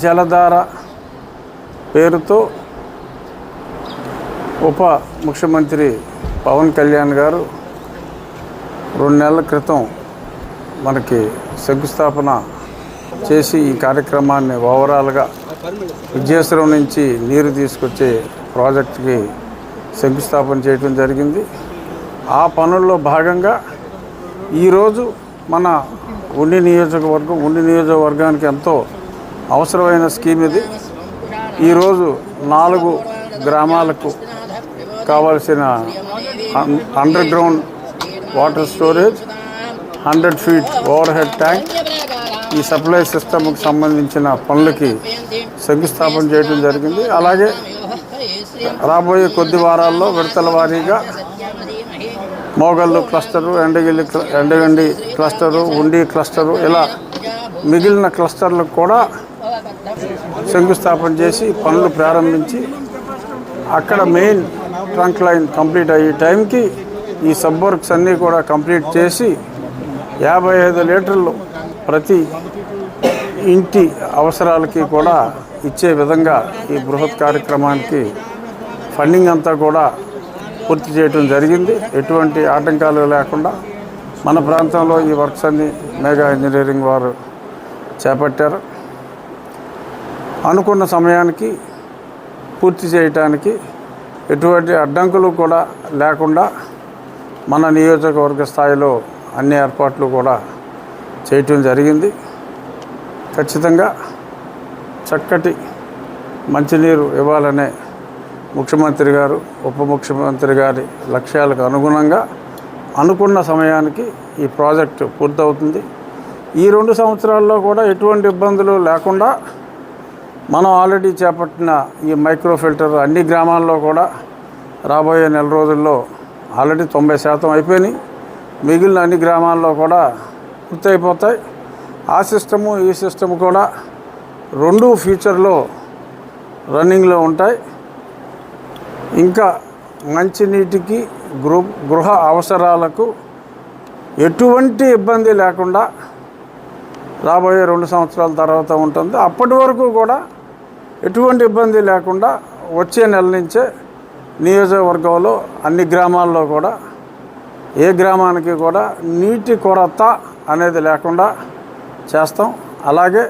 జలధార పేరుతో ఉప ముఖ్యమంత్రి పవన్ కళ్యాణ్ గారు 2 నెలల క్రితం మనకి శంకుస్థాపన చేసి ఈ కార్యక్రమాన్ని ఓవరాల్గా విజయశ్వరం నుంచి నీరు తీసుకొచ్చే ప్రాజెక్టుకి శంకుస్థాపన చేయడం జరిగింది. ఆ పనుల్లో భాగంగా ఈరోజు మన ఉండి నియోజకవర్గానికి ఎంతో అవసరమైన స్కీమ్ ఇది. ఈరోజు 4 గ్రామాలకు కావాల్సిన under ground water storage, 100 feet over head tank, ఈ సప్లై సిస్టమ్కి సంబంధించిన పనులకి శంకుస్థాపన చేయడం జరిగింది. అలాగే రాబోయే కొద్ది వారాల్లో విడతల వారీగా మోగల్లు క్లస్టరు, ఎండగండి క్లస్టరు, ఉండి క్లస్టరు, ఇలా మిగిలిన క్లస్టర్లకు కూడా శంకుస్థాపన చేసి పనులు ప్రారంభించి అక్కడ మెయిన్ ట్రంక్ లైన్ కంప్లీట్ అయ్యే టైంకి ఈ సబ్ వర్క్స్ అన్నీ కూడా కంప్లీట్ చేసి 55 లీటర్లు ప్రతి ఇంటి అవసరాలకి కూడా ఇచ్చే విధంగా ఈ బృహత్ కార్యక్రమానికి ఫండింగ్ అంతా కూడా పూర్తి చేయడం జరిగింది. ఎటువంటి ఆటంకాలు లేకుండా మన ప్రాంతంలో ఈ వర్క్స్ అన్ని మెగా ఇంజనీరింగ్ వారు చేపట్టారు. అనుకున్న సమయానికి పూర్తి చేయటానికి ఎటువంటి అడ్డంకులు కూడా లేకుండా మన నియోజకవర్గ స్థాయిలో అన్ని ఏర్పాట్లు కూడా చేయటం జరిగింది. ఖచ్చితంగా చక్కటి మంచినీరు ఇవ్వాలనే ముఖ్యమంత్రి గారు, ఉప ముఖ్యమంత్రి గారి లక్ష్యాలకు అనుగుణంగా అనుకున్న సమయానికి ఈ ప్రాజెక్టు పూర్తవుతుంది. ఈ 2 సంవత్సరాల్లో కూడా ఎటువంటి ఇబ్బందులు లేకుండా మనం ఆల్రెడీ చేపట్టిన ఈ మైక్రో ఫిల్టర్ అన్ని గ్రామాల్లో కూడా రాబోయే నెల రోజుల్లో ఆల్రెడీ 90% అయిపోయినాయి. మిగిలిన అన్ని గ్రామాల్లో కూడా పూర్తయిపోతాయి. ఆ సిస్టము ఈ సిస్టమ్ కూడా 2 ఫ్యూచర్లో రన్నింగ్లో ఉంటాయి. ఇంకా మంచినీటికి గృహ అవసరాలకు ఎటువంటి ఇబ్బంది లేకుండా రాబోయే 2 సంవత్సరాల తర్వాత ఉంటుంది. అప్పటి వరకు కూడా ఎటువంటి ఇబ్బంది లేకుండా వచ్చే నెల నుంచే నియోజకవర్గంలో అన్ని గ్రామాల్లో కూడా ఏ గ్రామానికి కూడా నీటి కొరత అనేది లేకుండా చేస్తాం. అలాగే